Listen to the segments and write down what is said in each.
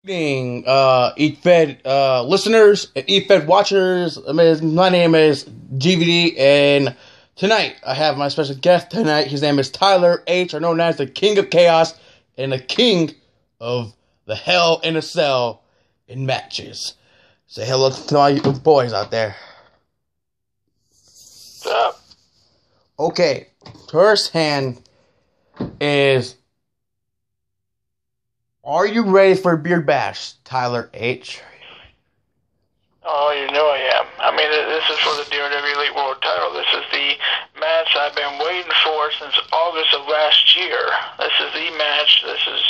Evening, Eat Fed listeners and Eat Fed watchers. My name is GVD, and tonight I have my special guest tonight. His name is Tyler H, or known as the King of Chaos and the King of the Hell in a Cell in matches. Say hello to all you boys out there. What's up? Okay, first hand is, are you ready for a beard bash, Tyler H? Oh, you know I am. I mean, this is for the DRW Elite World title. This is the match I've been waiting for since August of last year. This is the match. This is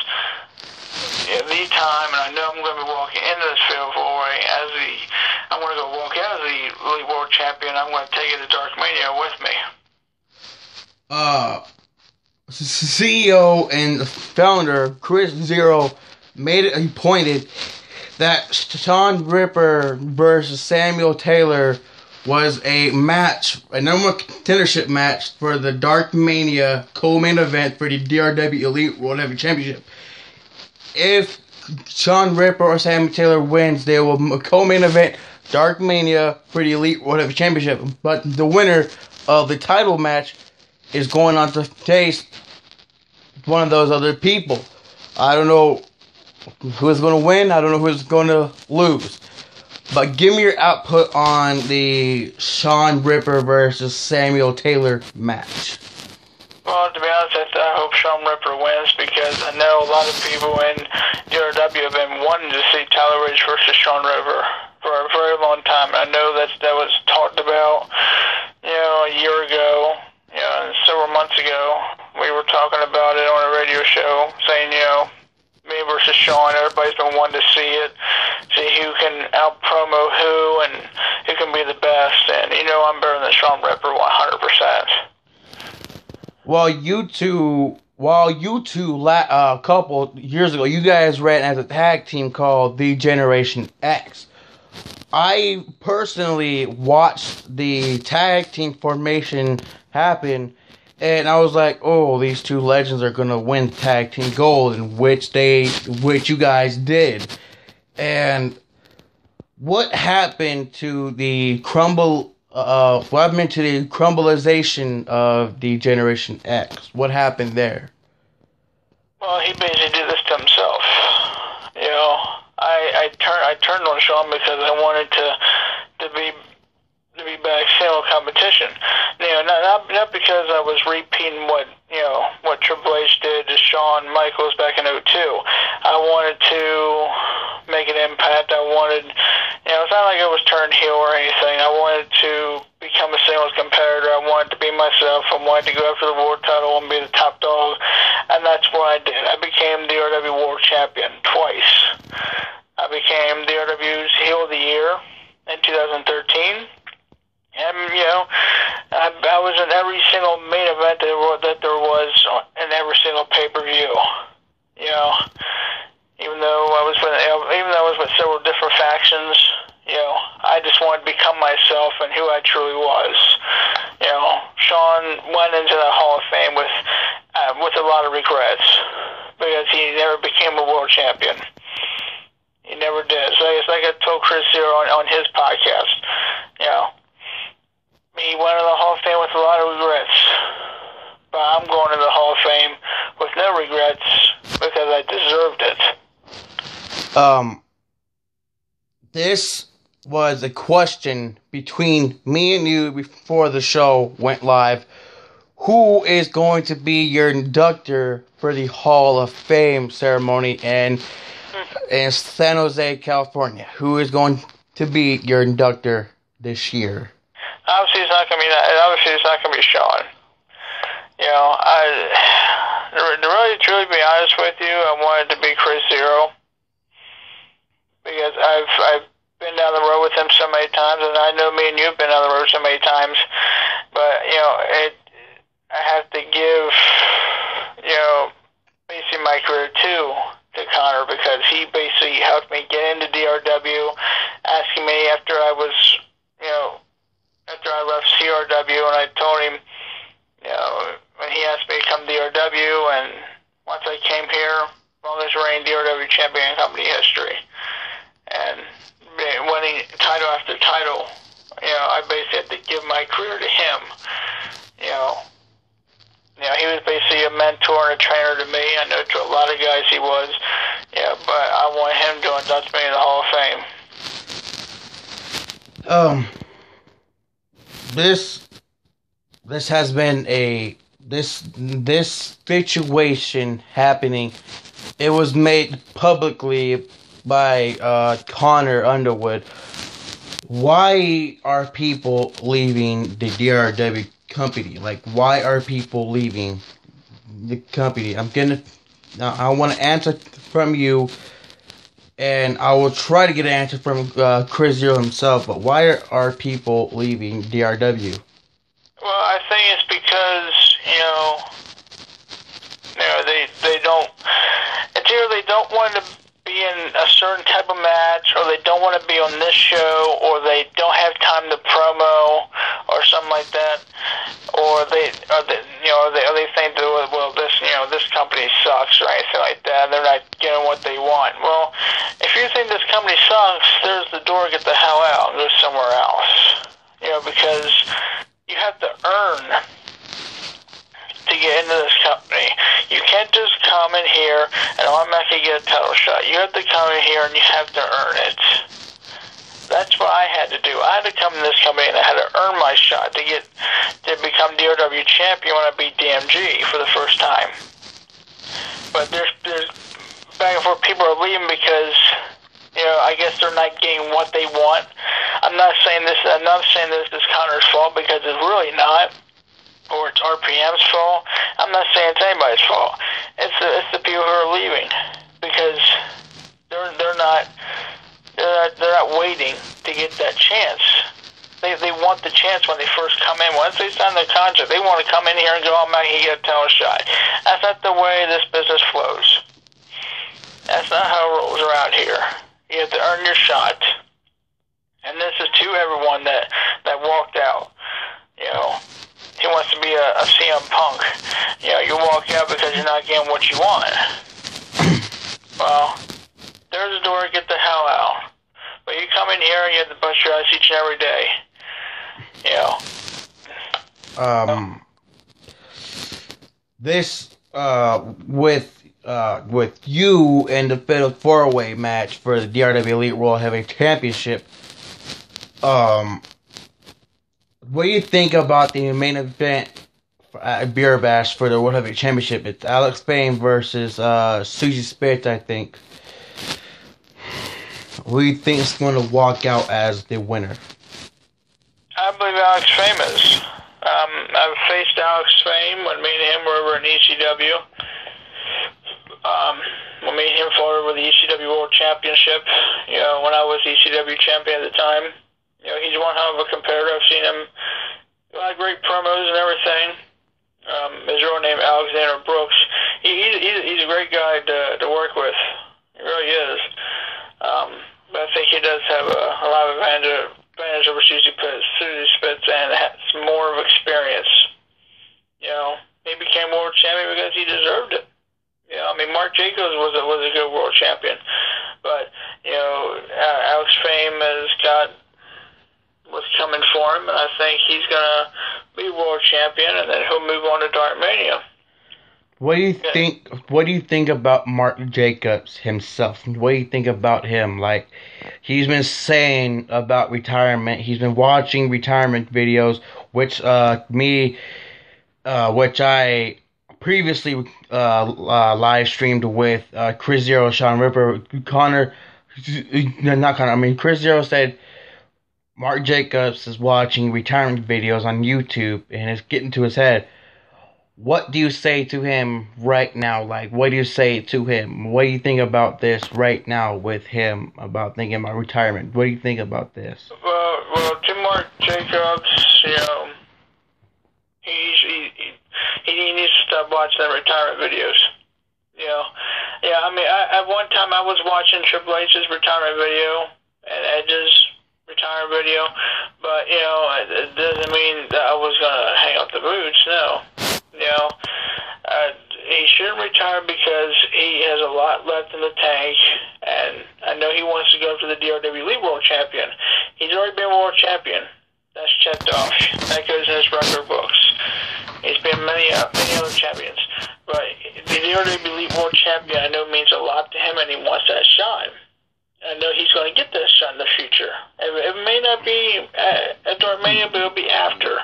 the time, and I know I'm going to be walking into this field for I'm going to go walk out as the Elite World Champion. I'm going to take it to Dark Mania with me. CEO and founder Chris Zero made it appointed that Sean Ripper versus Samuel Taylor was a match, a number one contendership match for the Dark Mania co-main event for the DRW Elite World Heavyweight Championship. If Sean Ripper or Samuel Taylor wins, they will co-main event Dark Mania for the Elite World Heavyweight Championship. But the winner of the title match is going on to face one of those other people. I don't know who's going to win. I don't know who's going to lose. But give me your output on the Sean Ripper versus Samuel Taylor match. Well, to be honest, I hope Sean Ripper wins because I know a lot of people in DRW have been wanting to see Tyler Ridge versus Sean Ripper for a very long time. I know that was talked about, a year ago, several months ago. We were talking about it on a radio show, saying, me versus Sean. Everybody's been wanting to see it, see who can out-promo who and who can be the best. And, I'm better than Sean Ripper 100%. A couple years ago, you guys ran as a tag team called The Generation X. I personally watched the tag team formation happen, and I was like, oh, these two legends are gonna win tag team gold, in which you guys did. And what happened to the crumbleization of the Generation X? What happened there? Well, he basically did this to himself. I turned on Sean because I wanted to be back single competition. Not because I was repeating what Triple H did to Shawn Michaels back in '02. I wanted to make an impact. I wanted, it's not like I was turned heel or anything. I wanted to become a singles competitor. I wanted to be myself. I wanted to go after the world title and be the top dog, and that's what I did. I became the DRW World Champion twice. I became DRW's Heel of the Year in 2013. And, I was in every single main event that there was in every single pay-per-view. Even though I was with several different factions, I just wanted to become myself and who I truly was. Sean went into the Hall of Fame with a lot of regrets because he never became a world champion. He never did. So it's like I told Chris here on his podcast, he went to the Hall of Fame with a lot of regrets. But I'm going to the Hall of Fame with no regrets because I deserved it. This was a question between me and you before the show went live. Who is going to be your inductor for the Hall of Fame ceremony in San Jose, California? Who is going to be your inductor this year? Obviously, it's not going to be Sean. To really truly be honest with you, I wanted to be Chris Zero because I've been down the road with him so many times, and I know me and you've been down the road so many times. But I have to give basically my career to Connor because he basically helped me get into DRW, asking me after I left CRW, and I told him, when he asked me to come to DRW, and once I came here, longest reigning DRW champion in company history. And winning title after title, I basically had to give my career to him. He was basically a mentor and a trainer to me. I know to a lot of guys he was. But I want him to induct me in the Hall of Fame. This has been this situation happening. It was made publicly by Connor Underwood. Why are people leaving the DRW company? Like, why are people leaving the company? I want to answer from you, and I will try to get an answer from Chris Zero himself. But why are people leaving DRW? Well, I think it's because they don't. It's either they don't want to be in a certain type of match, or they don't want to be on this show, or they don't have time to promo, or something like that, or they think that this company sucks or anything like that. They're not getting what they want. Well, if you think this company sucks, there's the door. Get the hell out and go somewhere else. Because you have to earn to get into this company. You can't just come in here and automatically get a title shot. You have to come in here and you have to earn it. That's what I had to do. I had to come to this company and I had to earn my shot to become DRW champion when I beat DMG for the first time. But there's back and forth. People are leaving because I guess they're not getting what they want. I'm not saying this is Connor's fault, because it's really not, or it's RPM's fault. I'm not saying it's anybody's fault. It's the people who are leaving, because they're not waiting to get that chance. They want the chance when they first come in. Once they sign the contract, they want to come in here and go, "Oh man, he get a title shot." That's not the way this business flows. That's not how it rolls around here. You have to earn your shot. And this is to everyone that walked out. He wants to be a CM Punk. You walk out because you're not getting what you want. Well, there's a door, get the hell out. But you come in here and you have to bust your ass each and every day. This with you in the Fatal 4-Way match for the DRW Elite World Heavyweight Championship. What do you think about the main event at Beer Bash for the World Heavyweight Championship? It's Alex Fame versus Susie Spitz, I think. Who do you think is going to walk out as the winner? I believe Alex Fame is. I've faced Alex Fame when me and him were over in ECW. When me and him fought over the ECW World Championship, when I was ECW champion at the time. He's one hell of a competitor. I've seen him do a lot of great promos and everything. His real name, Alexander Brooks. He's a great guy to work with. He really is. But I think he does have a lot of advantage over Susie Spitz, and has more of experience. He became world champion because he deserved it. Mark Jacobs was a good world champion, but Alex Fame has got what's coming for him, and I think he's gonna be world champion, and then he'll move on to Darkmania. What do you think about Mark Jacobs himself? What do you think about him? Like, he's been saying about retirement. He's been watching retirement videos, which I previously live streamed with Chris Zero, Sean Ripper, Chris Zero said Mark Jacobs is watching retirement videos on YouTube and it's getting to his head. What do you say to him right now? Like, what do you say to him? What do you think about this right now with him, about thinking about retirement? What do you think about this? Well, to Mark Jacobs, he needs to stop watching the retirement videos. At one time I was watching Triple H's retirement video and Edge's retirement video, but it doesn't mean that I was gonna hang up the boots. No. he shouldn't retire because he has a lot left in the tank, and I know he wants to go for the DRW Elite World Champion. He's already been World Champion. That's checked off. That goes in his record books. He's been many other champions. But the DRW Elite World Champion, I know, means a lot to him, and he wants that shot. I know he's going to get that shot in the future. It may not be at WrestleMania, but it'll be after.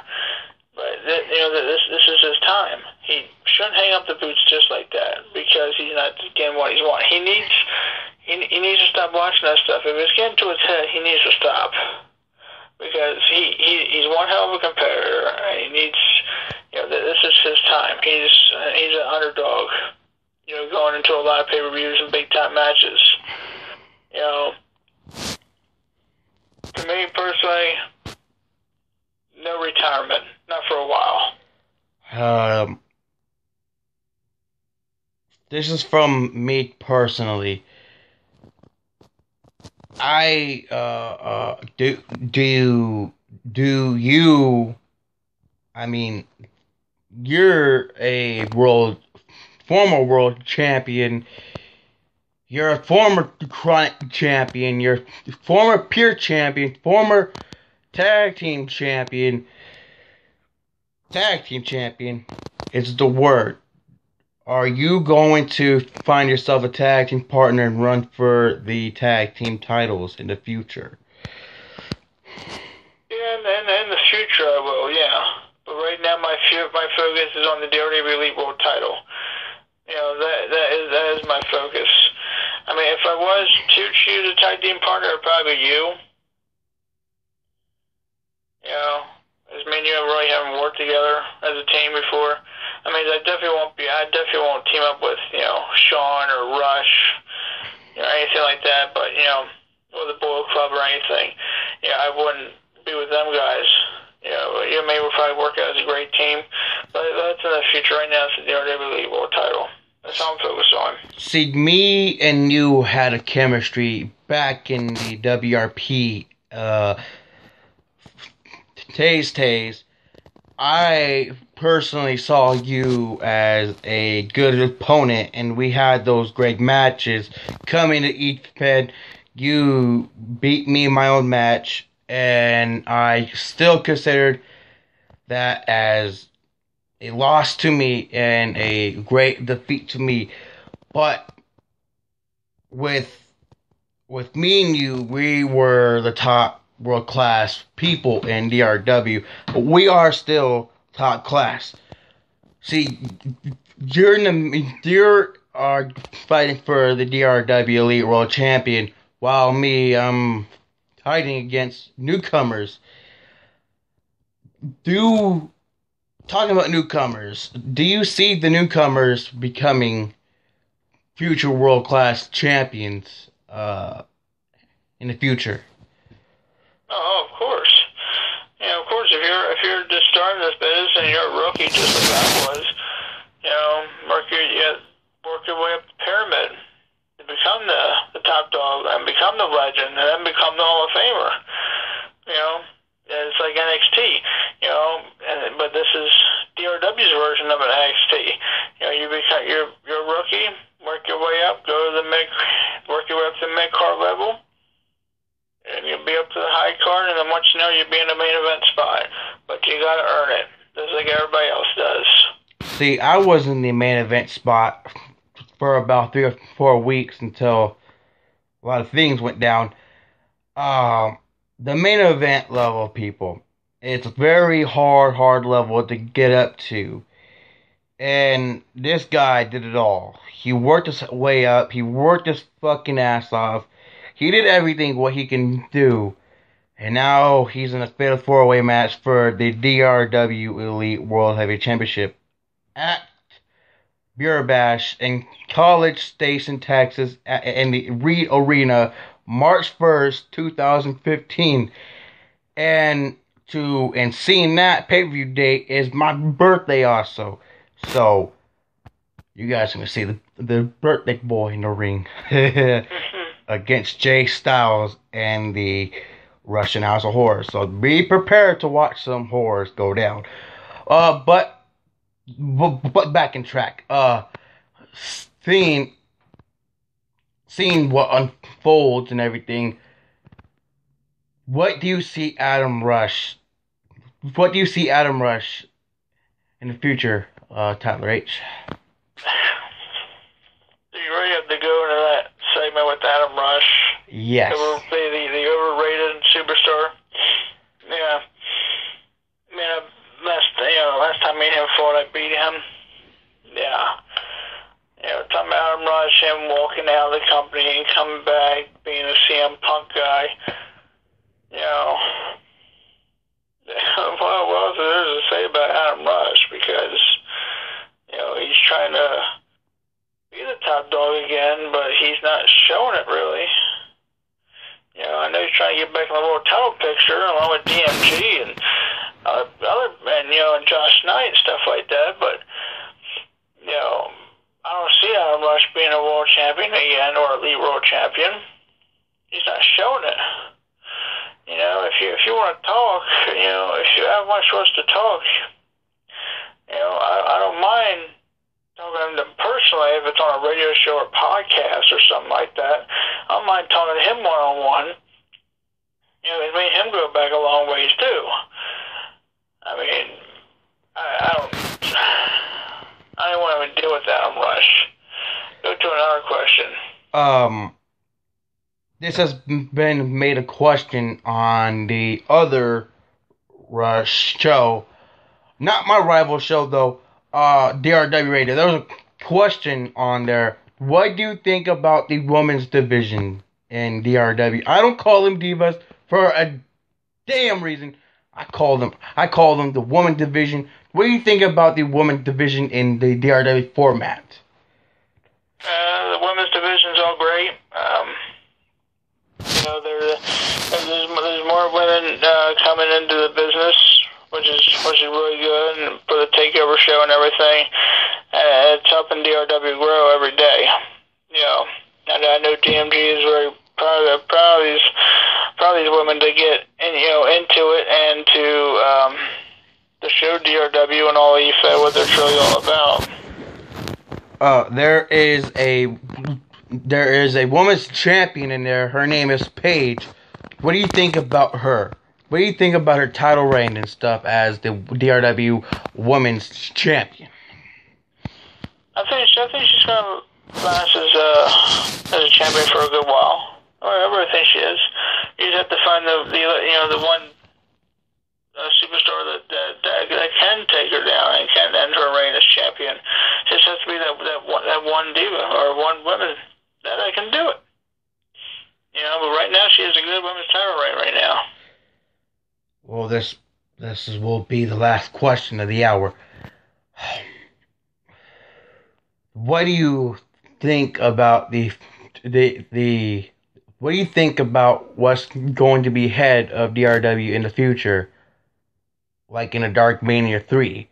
But this is his time. He shouldn't hang up the boots just like that because he's not getting what he's wanting. He needs to stop watching that stuff. If it's getting to his head, he needs to stop because he's one hell of a competitor. He needs, this is his time. He's an underdog, going into a lot of pay-per-views and big-time matches. To me personally, no retirement, not for a while. This is from me personally. You're a former world champion. You're a former chronic champion. You're a former pure champion. Former tag team champion. Tag team champion is the word. Are you going to find yourself a tag team partner and run for the tag team titles in the future? Yeah, in the future I will, yeah. But right now my focus is on the DRW Elite World title. That is my focus. I mean, if I was to choose a tag team partner, it'd probably be you. As me and you really haven't worked together as a team before. I mean, I definitely won't team up with, Sean or Rush, anything like that, but, or the Bullet Club or anything. I wouldn't be with them guys. Maybe we'll probably work out as a great team, but that's in the future. Right now, it's the DRW Elite World title. That's all I'm focused on. See, me and you had a chemistry back in the WRP, Taze. I personally saw you as a good opponent, and we had those great matches. Coming to each Fed, you beat me in my own match, and I still considered that as a loss to me and a great defeat to me. But with me and you, we were the top world-class people in DRW. But we are still top class. See, you are fighting for the DRW Elite World Champion, while me, I'm fighting against newcomers. Talking about newcomers, do you see the newcomers becoming future world-class champions in the future? Oh, of course. Of course, if you're just starting this business and you're a rookie just like I was, work your way up the pyramid to become the top dog and become the legend and then become the Hall of Famer. It's like NXT, but this is DRW's version of an NXT. You're a rookie, work your way up, work your way up to the mid-card level, and you'll be up to the high card, and then once you know, you'll be in the main event spot. But you gotta earn it, just like everybody else does. See, I was in the main event spot for about 3 or 4 weeks until a lot of things went down. The main event level, people, it's a very hard level to get up to. And this guy did it all. He worked his way up. He worked his fucking ass off. He did everything what he can do. And now he's in a fatal 4-way match for the DRW Elite World Heavyweight Championship at Beer Bash in College Station, Texas, in the Reed Arena, March 1st, 2015. And seeing that pay-per-view date is my birthday also. So, you guys are going to see the birthday boy in the ring against Jay Styles and the Russian House of Horrors. So, be prepared to watch some horrors go down. But back in track. seeing what unfolds and everything, what do you see Adam Rush? What do you see Adam Rush in the future, Tyler H? You really have to go into that segment with Adam Rush. Yes. The overrated superstar. Yeah. I mean, last time me and him fought, I beat him. Yeah. Talking about Adam Rush, him walking out of the company and coming back, being a CM Punk guy. What else is there to say about Adam Rush? Because, he's trying to be the top dog again, but he's not showing it really. I know he's trying to get back in the world title picture along with DMG and other men, and Josh Knight and stuff like that, but, I don't see Adam Rush being a world champion again or elite world champion. He's not showing it. If you want to talk, if you have much for us to talk, I don't mind talking to him personally if it's on a radio show or podcast or something like that. I don't mind talking to him one-on-one. It made him go back a long ways too. I mean, I don't want to even deal with Adam Rush. Go to another question. This has been made a question on the other Rush show. Not my rival show, though. DRW Radio. There was a question on there. What do you think about the women's division in DRW? I don't call them divas for a damn reason. I call them the women's division. What do you think about the women's division in the DRW format? The women's division's all great. There's more women coming into the business, which is really good, and for the takeover show and everything. It's helping DRW grow every day. And I know DMG is very proud of these women to get into it and to show DRW and all EFED what they're truly all about. There is a women's champion in there. Her name is Paige. What do you think about her? What do you think about her title reign and stuff as the DRW Women's Champion? I think she's gonna last as a champion for a good while. I really think she is. You just have to find the one superstar that can take her down and can end her reign as champion. It just has to be that one diva or one woman that can do it. But right now she has a good women's title reign right now. Well, this will be the last question of the hour. What do you think about what do you think about what's going to be head of DRW in the future? Like in a Dark Mania 3.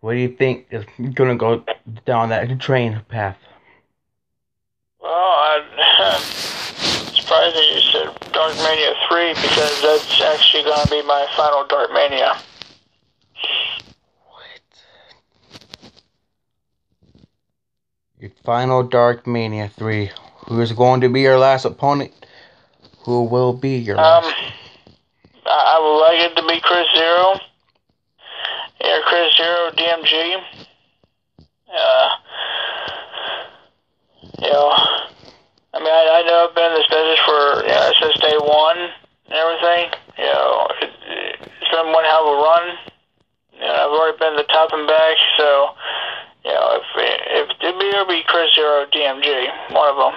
What do you think is going to go down that train path? Well, surprising you said Dark Mania 3 because that's actually going to be my final Dark Mania. What? Your final Dark Mania 3. Who is going to be your last opponent? Who will be your last? I would like it to be Chris Zero. Chris Zero, DMG. I mean, I know I've been in this business for since day one and everything. It's been one hell of a run. I've already been the top and back, so if it'll be Chris Zero, DMG, one of them.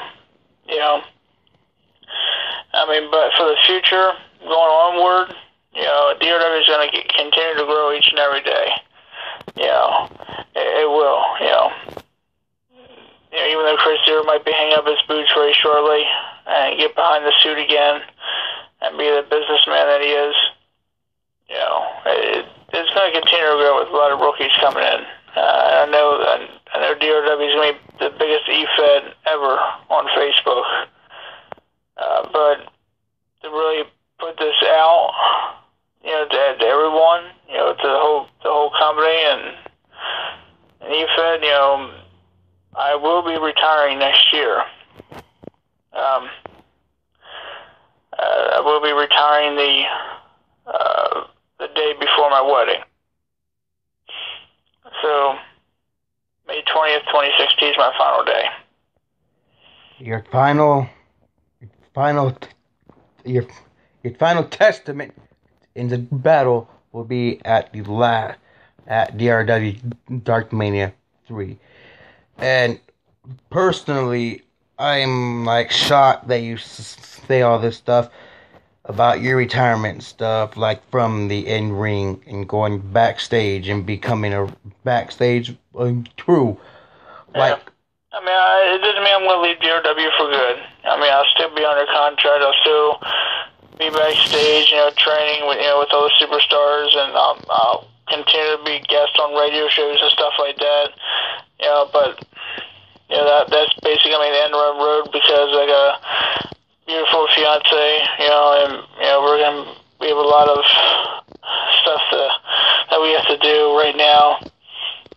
I mean, but for the future, going onward, DRW is going to continue to grow each and every day. It will. Even though Chris Zero might be hanging up his boots very shortly and get behind the suit again and be the businessman that he is, it's going to continue to grow with a lot of rookies coming in. I know DRW is going to be the biggest EFED ever on Facebook. But to really put this out, to everyone, to the whole company and EFED, I will will be retiring the day before my wedding. So, May 20th, 2016 is my final day. Your final testament in the battle will be at DRW Darkmania 3. And personally, I'm like shocked that you say all this stuff about your retirement stuff, like from the in-ring and going backstage and becoming a backstage crew. Like, I mean, it doesn't mean I'm going to leave DRW for good. I mean, I'll still be under contract. I'll still be backstage, training with all the superstars, and I'll continue to be guest on radio shows and stuff like that. But that's basically the end of the road because I got a beautiful fiance, and we have a lot of stuff that we have to do right now.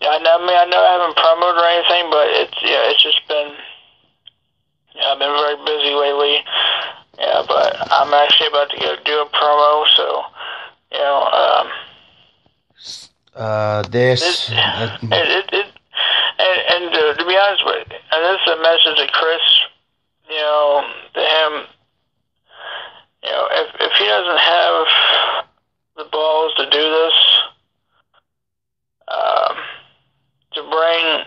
I know I haven't promoted or anything, but it's just been, I've been very busy lately. Yeah, but I'm actually about to go do a promo, so, to be honest with you, and this is a message to Chris, to him, if he doesn't have the balls to do this, to bring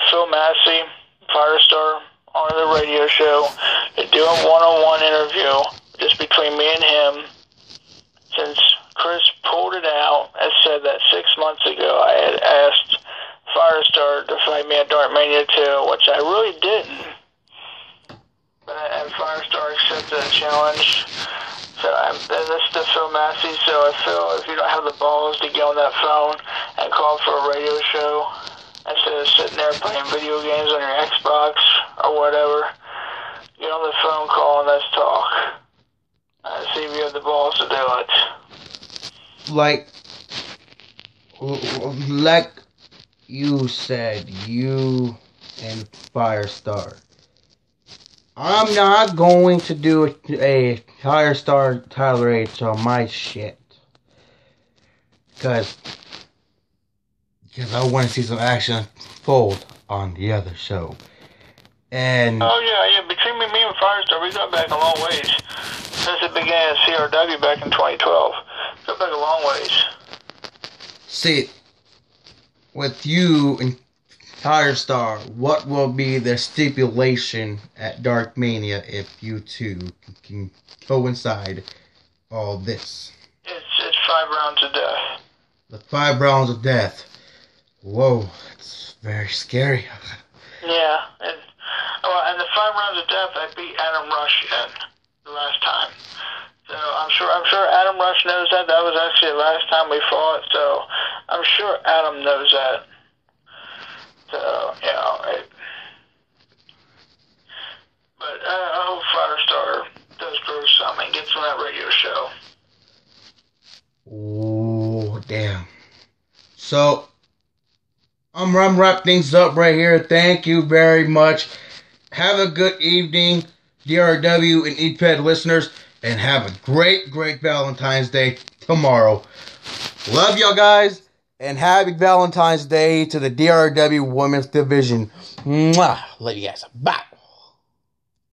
Phil Massey, Firestar, on the radio show to do a one-on-one interview just between me and him, since Chris pulled it out and said that 6 months ago I had asked Firestar to fight me at Darkmania 2, which I really didn't. And Firestar accepted that challenge. So this is to Phil Massey. So if you don't have the balls to get on that phone and call for a radio show instead of sitting there playing video games on your Xbox or whatever, get on the phone call and let's talk. See if you have the balls to do it. Like you said, you and Firestar. I'm not going to do a Firestar Tyler H on my shit. Because I want to see some action unfold on the other show. And between me and Firestar, we got back a long ways. Since it began at CRW back in 2012. Got back a long ways. See, with you and Firestar, what will be the stipulation at Darkmania if you two can coincide all this? It's 5 rounds of death. The 5 rounds of death. Whoa, that's very scary. Yeah, and the 5 rounds of death, I beat Adam Rush in the last time. So I'm sure Adam Rush knows that. That was actually the last time we fought. So I'm sure Adam knows that. So but I hope Firestar does grow some and gets on that radio show. Oh damn! So I'm gonna wrap things up right here. Thank you very much. Have a good evening, DRW and EPED listeners, and have a great Valentine's Day tomorrow. Love y'all guys, and happy Valentine's Day to the DRW Women's Division. Mwah! Love you guys. Bye.